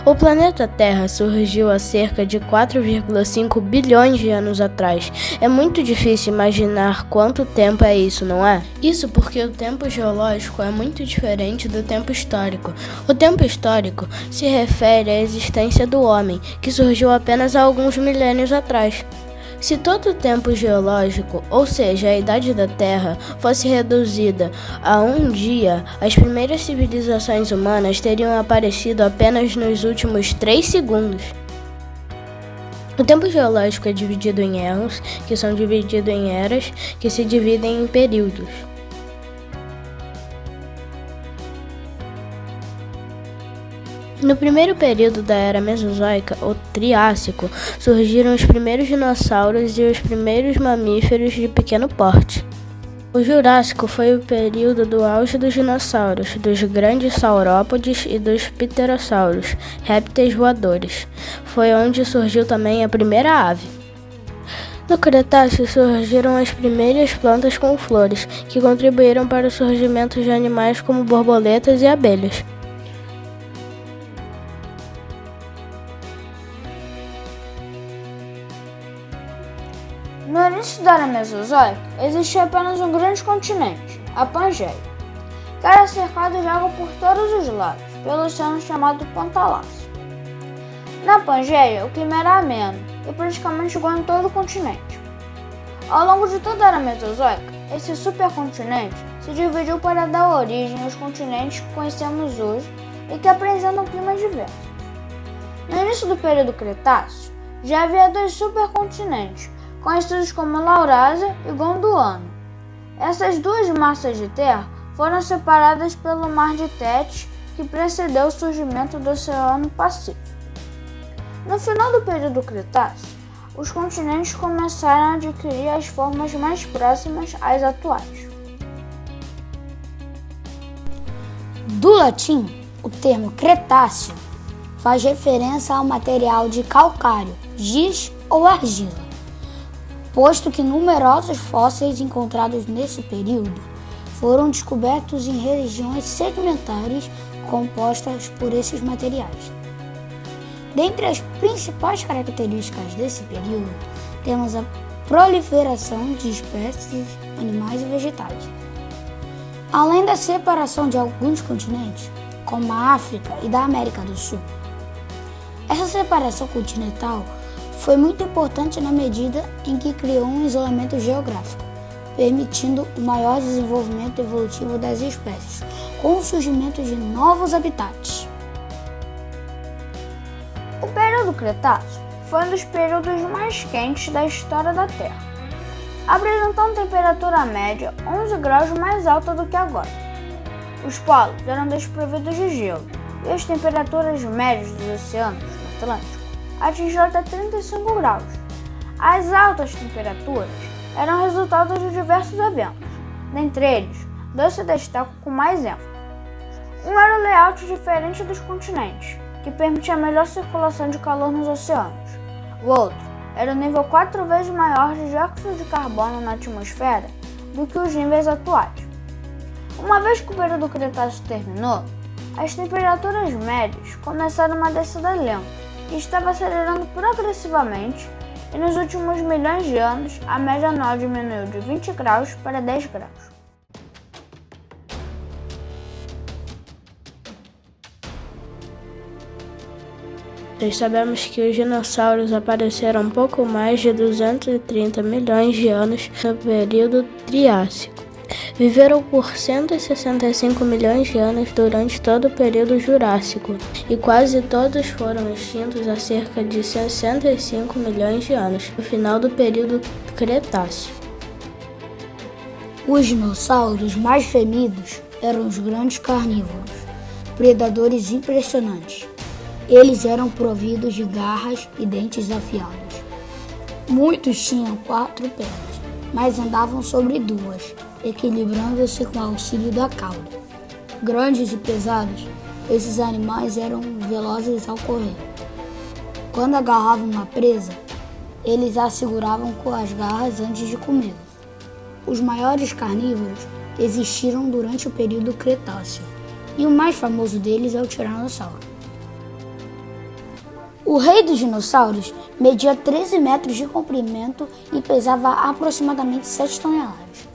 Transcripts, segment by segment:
O planeta Terra surgiu há cerca de 4,5 bilhões de anos atrás. É muito difícil imaginar quanto tempo é isso, não é? Isso porque o tempo geológico é muito diferente do tempo histórico. O tempo histórico se refere à existência do homem, que surgiu apenas há alguns milênios atrás. Se todo o tempo geológico, ou seja, a idade da Terra, fosse reduzida a um dia, as primeiras civilizações humanas teriam aparecido apenas nos últimos 3 segundos. O tempo geológico é dividido em eons, que são divididos em eras, que se dividem em períodos. No primeiro período da Era Mesozoica, ou Triássico, surgiram os primeiros dinossauros e os primeiros mamíferos de pequeno porte. O Jurássico foi o período do auge dos dinossauros, dos grandes saurópodes e dos pterossauros, répteis voadores. Foi onde surgiu também a primeira ave. No Cretáceo surgiram as primeiras plantas com flores, que contribuíram para o surgimento de animais como borboletas e abelhas. No início da Era Mesozoica, existia apenas um grande continente, a Pangeia, que era cercado de água por todos os lados, pelo oceano chamado Pantalácio. Na Pangeia, o clima era ameno e praticamente igual em todo o continente. Ao longo de toda a Era Mesozoica, esse supercontinente se dividiu para dar origem aos continentes que conhecemos hoje e que apresentam climas diversos. No início do período Cretáceo, já havia 2 supercontinentes, conhecidos como Laurásia e Gondwana. Essas 2 massas de terra foram separadas pelo Mar de Tete, que precedeu o surgimento do Oceano Pacífico. No final do período Cretáceo, os continentes começaram a adquirir as formas mais próximas às atuais. Do latim, o termo Cretáceo faz referência ao material de calcário, giz ou argila, posto que numerosos fósseis encontrados nesse período foram descobertos em regiões sedimentares compostas por esses materiais. Dentre as principais características desse período, temos a proliferação de espécies animais e vegetais. Além da separação de alguns continentes, como a África e da América do Sul. Essa separação continental foi muito importante na medida em que criou um isolamento geográfico, permitindo o maior desenvolvimento evolutivo das espécies, com o surgimento de novos habitats. O período Cretáceo foi um dos períodos mais quentes da história da Terra, apresentando temperatura média 11 graus mais alta do que agora. Os polos eram desprovidos de gelo e as temperaturas médias dos oceanos no Atlântico atingiu até 35 graus. As altas temperaturas eram resultado de diversos eventos, dentre eles, 2 se destacam com mais ênfase. Um era o layout diferente dos continentes, que permitia a melhor circulação de calor nos oceanos. O outro era o nível 4 vezes maior de dióxido de carbono na atmosfera do que os níveis atuais. Uma vez que o período Cretáceo terminou, as temperaturas médias começaram uma descida lenta, que estava acelerando progressivamente, e nos últimos milhões de anos, a média anual diminuiu de 20 graus para 10 graus. Nós sabemos que os dinossauros apareceram um pouco mais de 230 milhões de anos no período Triássico. Viveram por 165 milhões de anos durante todo o período Jurássico, e quase todos foram extintos há cerca de 65 milhões de anos, no final do período Cretáceo. Os dinossauros mais temidos eram os grandes carnívoros, predadores impressionantes. Eles eram providos de garras e dentes afiados. Muitos tinham 4 pernas, mas andavam sobre 2, equilibrando-se com o auxílio da cauda. Grandes e pesados, esses animais eram velozes ao correr. Quando agarravam uma presa, eles a seguravam com as garras antes de comer. Os maiores carnívoros existiram durante o período Cretáceo, e o mais famoso deles é o Tiranossauro. O rei dos dinossauros media 13 metros de comprimento e pesava aproximadamente 7 toneladas.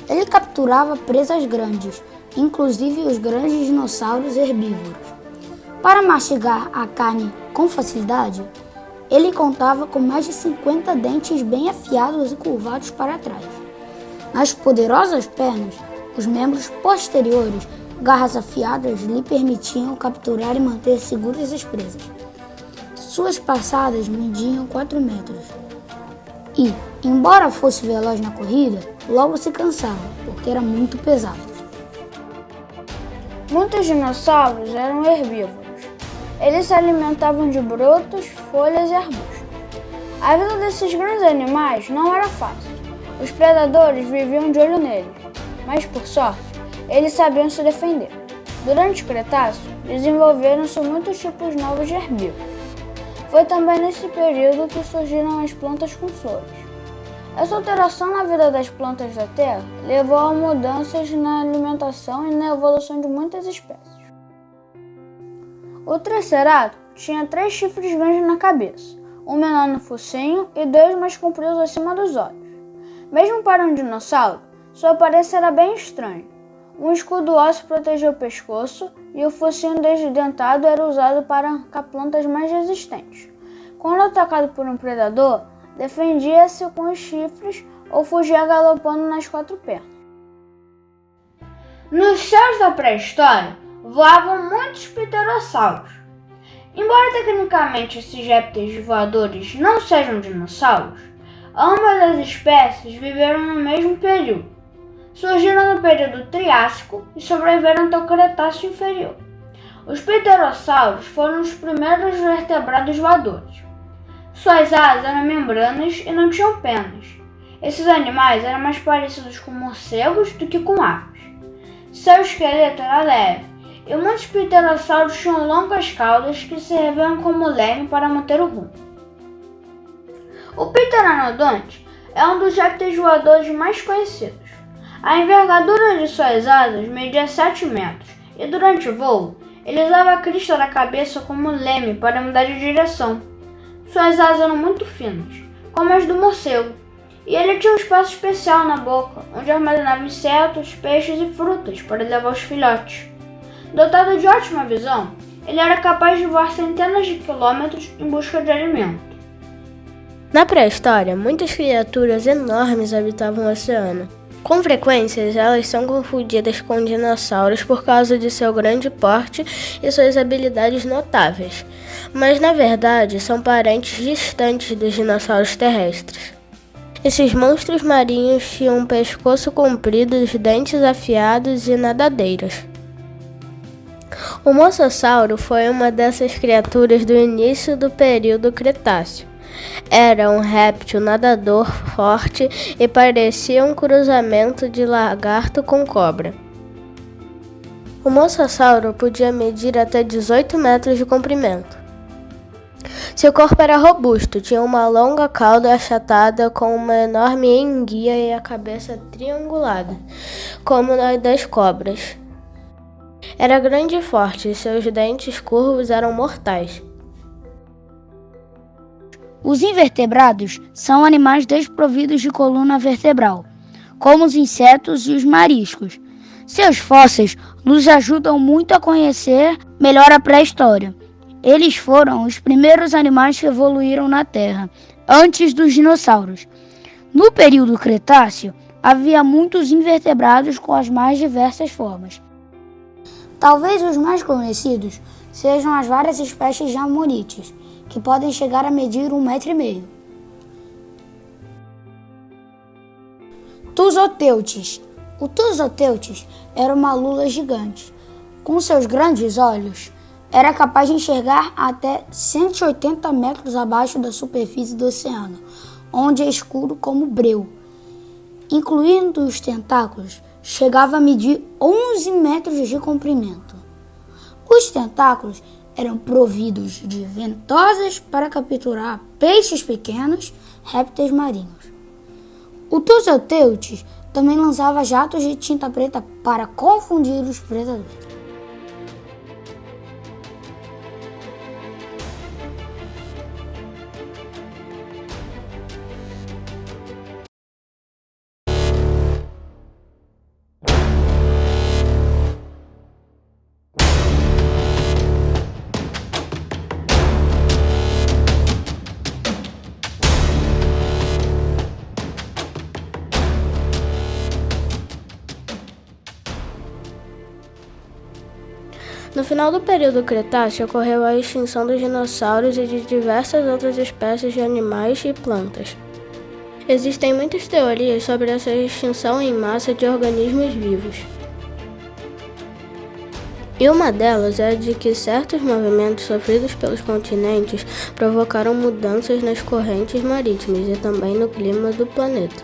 Ele capturava presas grandes, inclusive os grandes dinossauros herbívoros. Para mastigar a carne com facilidade, ele contava com mais de 50 dentes bem afiados e curvados para trás. Nas poderosas pernas, os membros posteriores, garras afiadas, lhe permitiam capturar e manter seguras as presas. Suas passadas mediam 4 metros e, embora fosse veloz na corrida, logo se cansava, porque era muito pesado. Muitos dinossauros eram herbívoros. Eles se alimentavam de brotos, folhas e arbustos. A vida desses grandes animais não era fácil. Os predadores viviam de olho neles, mas por sorte, eles sabiam se defender. Durante o Cretáceo, desenvolveram-se muitos tipos novos de herbívoros. Foi também nesse período que surgiram as plantas com flores. Essa alteração na vida das plantas da Terra levou a mudanças na alimentação e na evolução de muitas espécies. O Triceratops tinha 3 chifres grandes na cabeça, um menor no focinho e 2 mais compridos acima dos olhos. Mesmo para um dinossauro, sua aparência era bem estranha. Um escudo ósseo protegia o pescoço e o focinho desdentado era usado para arrancar plantas mais resistentes. Quando atacado por um predador, defendia-se com os chifres ou fugia galopando nas 4 pernas. Nos céus da pré-história, voavam muitos pterossauros. Embora tecnicamente esses répteis voadores não sejam dinossauros, ambas as espécies viveram no mesmo período. Surgiram no período Triássico e sobreviveram até o Cretáceo inferior. Os pterossauros foram os primeiros vertebrados voadores. Suas asas eram membranas e não tinham penas. Esses animais eram mais parecidos com morcegos do que com aves. Seu esqueleto era leve, e muitos pterossauros tinham longas caudas que serviam como leme para manter o rumo. O pteranodonte é um dos répteis voadores mais conhecidos. A envergadura de suas asas media 7 metros e durante o voo, ele usava a crista da cabeça como leme para mudar de direção. Suas asas eram muito finas, como as do morcego, e ele tinha um espaço especial na boca, onde armazenava insetos, peixes e frutas para levar os filhotes. Dotado de ótima visão, ele era capaz de voar centenas de quilômetros em busca de alimento. Na pré-história, muitas criaturas enormes habitavam o oceano. Com frequência, elas são confundidas com dinossauros por causa de seu grande porte e suas habilidades notáveis, mas na verdade são parentes distantes dos dinossauros terrestres. Esses monstros marinhos tinham um pescoço comprido, dentes afiados e nadadeiras. O mosasauro foi uma dessas criaturas do início do período Cretáceo. Era um réptil nadador forte e parecia um cruzamento de lagarto com cobra. O mosasauro podia medir até 18 metros de comprimento. Seu corpo era robusto, tinha uma longa cauda achatada com uma enorme enguia e a cabeça triangulada, como a das cobras. Era grande e forte e seus dentes curvos eram mortais. Os invertebrados são animais desprovidos de coluna vertebral, como os insetos e os mariscos. Seus fósseis nos ajudam muito a conhecer melhor a pré-história. Eles foram os primeiros animais que evoluíram na Terra, antes dos dinossauros. No período Cretáceo, havia muitos invertebrados com as mais diversas formas. Talvez os mais conhecidos sejam as várias espécies de amonites, que podem chegar a medir 1,5 metro. Tusoteutes. O Tusoteutes era uma lula gigante. Com seus grandes olhos, era capaz de enxergar até 180 metros abaixo da superfície do oceano, onde é escuro como breu. Incluindo os tentáculos, chegava a medir 11 metros de comprimento. Os tentáculos eram providos de ventosas para capturar peixes pequenos, répteis marinhos. O Tusoteutes também lançava jatos de tinta preta para confundir os predadores. final do período Cretáceo ocorreu a extinção dos dinossauros e de diversas outras espécies de animais e plantas. Existem muitas teorias sobre essa extinção em massa de organismos vivos. E uma delas é a de que certos movimentos sofridos pelos continentes provocaram mudanças nas correntes marítimas e também no clima do planeta.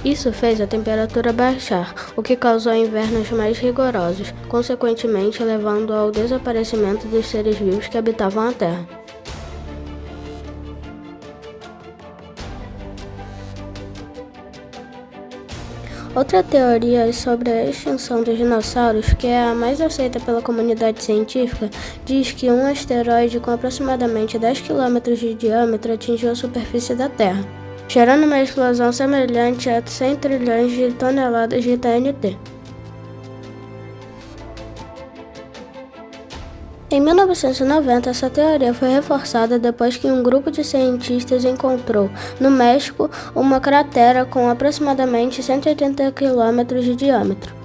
Isso fez a temperatura baixar, o que causou invernos mais rigorosos, consequentemente levando ao desaparecimento dos seres vivos que habitavam a Terra. Outra teoria é sobre a extinção dos dinossauros, que é a mais aceita pela comunidade científica, diz que um asteroide com aproximadamente 10 km de diâmetro atingiu a superfície da Terra, gerando uma explosão semelhante a 100 trilhões de toneladas de TNT. Em 1990, essa teoria foi reforçada depois que um grupo de cientistas encontrou, no México, uma cratera com aproximadamente 180 km de diâmetro.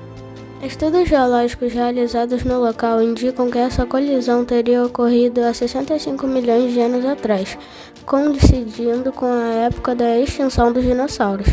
Estudos geológicos realizados no local indicam que essa colisão teria ocorrido há 65 milhões de anos atrás, coincidindo com a época da extinção dos dinossauros.